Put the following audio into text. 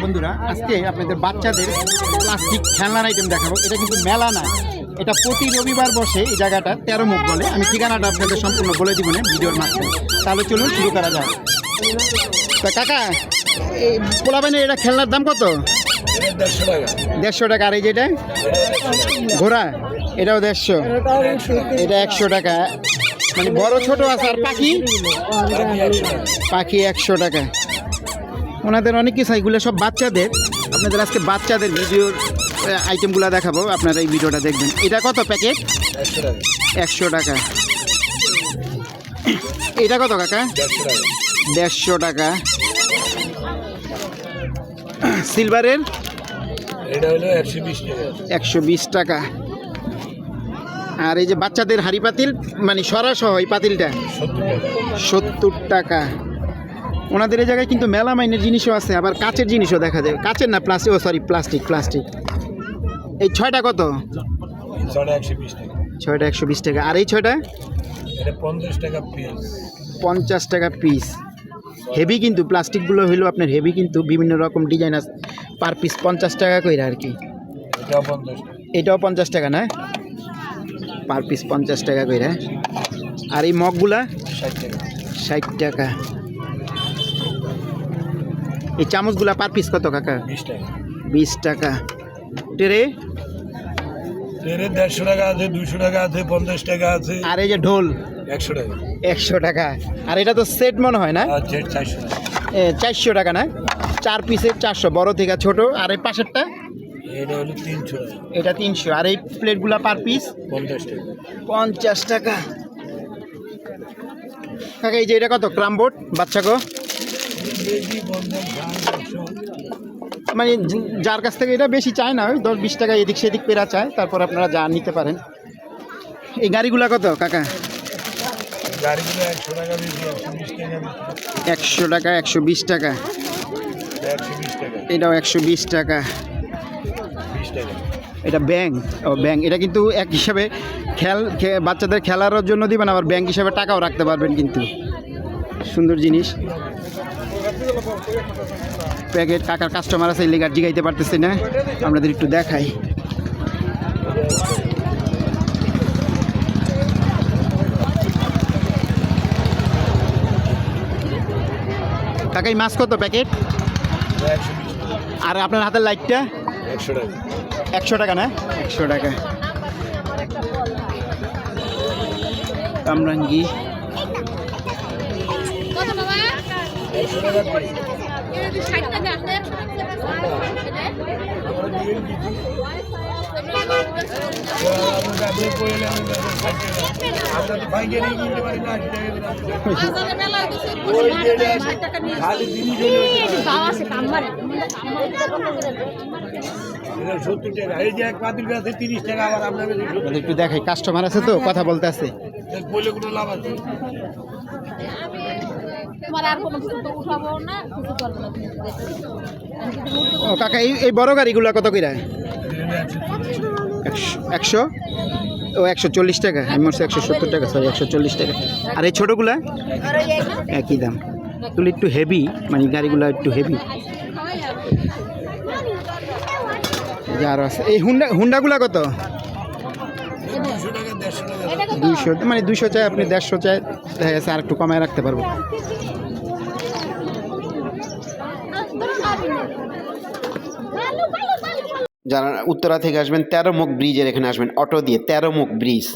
বন্ধুরা, আজকে আপনাদের বাচ্চাদের প্লাস্টিক খেলনার আইটেম দেখাবো। এটা কিন্তু মেলা না, এটা প্রতি রবিবার বসে এই জায়গাটা 13 মুখ বলে। আমি ঠিকানাটা আপনাদের সম্পূর্ণ বলে দিব না ভিডিওর মাধ্যমে। তাহলে চলুন শুরু করা যাক। তা কাকা, এই পোলাবেনের এটা খেলনার দাম কত? 150 টাকা। আর এই যেটা ঘোড়া, এটাও 150, এটা 100 টাকা। মানে বড় ছোট আছে। আর পাখি 100 টাকা। ওনাদের অনেক কিছু, এগুলো সব বাচ্চাদের। আপনাদের আজকে বাচ্চাদের ভিডিওর আইটেমগুলো দেখাবো, আপনারা এই ভিডিওটা দেখবেন। এটা কত প্যাকেট? 100 টাকা। এটা কত কাকা? 150 টাকা। সিলভারের এটা হলো 120 120 টাকা। টাকা। আর এই যে বাচ্চাদের হাঁড়ি পাতিল, মানে সরাসহ এই পাতিলটা 70 টাকা। ওনাদের এই জায়গায় কিন্তু মেলা মাইনের জিনিসও আছে, আবার কাচের জিনিসও দেখা যায়। কাচের না, প্লাস্টিক, ও সরি প্লাস্টিক। এই 6টা কত? 6টা 120 টাকা। আর এই 6টা 50 টাকা পিস। 50 টাকা পিস। হেভি কিন্তু প্লাস্টিকগুলো হইলো আপনার হেভি, কিন্তু বিভিন্ন রকম ডিজাইন আছে। পার পিস 50 টাকা করে আর কি। এটাও 50 টাকা না? পার পিস 50 টাকা করে। আর এই মগগুলা 60 টাকা। এই চামচগুলা পার পিস কত কাকা? 20 টাকা। ট্রে 150 টাকা আছে, 200 টাকা আছে, 50 টাকা আছে। আর এই যে ঢোল 100 টাকা। 100 টাকা। আর এটা তো সেট মনে হয় না? 400 টাকা। 400 টাকা না? 4 পিসে 400, বড় থেকে ছোট। আর এই পাশেরটা এটা হলো 300 টাকা। এটা 300। আর এই প্লেটগুলা পার পিস 50 টাকা। 50 টাকা। কাকা এই যে এটা কত? ক্রাম বোর্ড বাচ্চাগো, মানে যার কাছ থেকে এটা বেশি চায় না, ওই 10-20 টাকা এদিক সেদিক পেরা চায়, তারপর আপনারা যা নিতে পারেন। এই গাড়িগুলা কত কাকা? গাড়িগুলো 100 টাকা বেশি, 120 টাকা। 100 টাকা, 120 টাকা। 120 টাকা। এটাও 120 টাকা। 20 টাকা। এটা ব্যাংক। ও ব্যাংক, এটা কিন্তু এক হিসাবে বাচ্চাদের খেলার জন্য দিবেন, আবার ব্যাংক হিসাবে টাকাও রাখতে পারবেন। কিন্তু সুন্দর জিনিস। প্যাকেট কাকার কাস্টমার আছে, লেগার জিগাইতে পারতেছি না, আপনাদের একটু দেখাই। কাকাই মাছ কত প্যাকেট? 120 আর আপনার হাতের লাইটটা 100 টাকা। 100 টাকা না? 100 টাকা। কামরাঙ্গি 100 টাকা পিস। একটু দেখাই, কাস্টমার আছে তো, কথা বলতে আছে। লাভ আছে। ও কাকা, এই বড় গাড়িগুলো কত করে? 100। ও 140 টাকা। আমি মনে হচ্ছে 170 টাকা, সরি 140 টাকা। আর এই ছোটোগুলা একই দাম। এগুলো একটু হেভি, মানে গাড়িগুলো একটু হেভি। আরও আছে এই হুন্ডাগুলা কত? 200, মানে 200 চাই, আপনি 150 চাই, দেখা গেছে আর একটু কমায় রাখতে পারবো। যারা উত্তরা থেকে আসবেন 13 মুখ ব্রিজের এখানে আসবেন অটো দিয়ে, 13 মুখ ব্রিজ।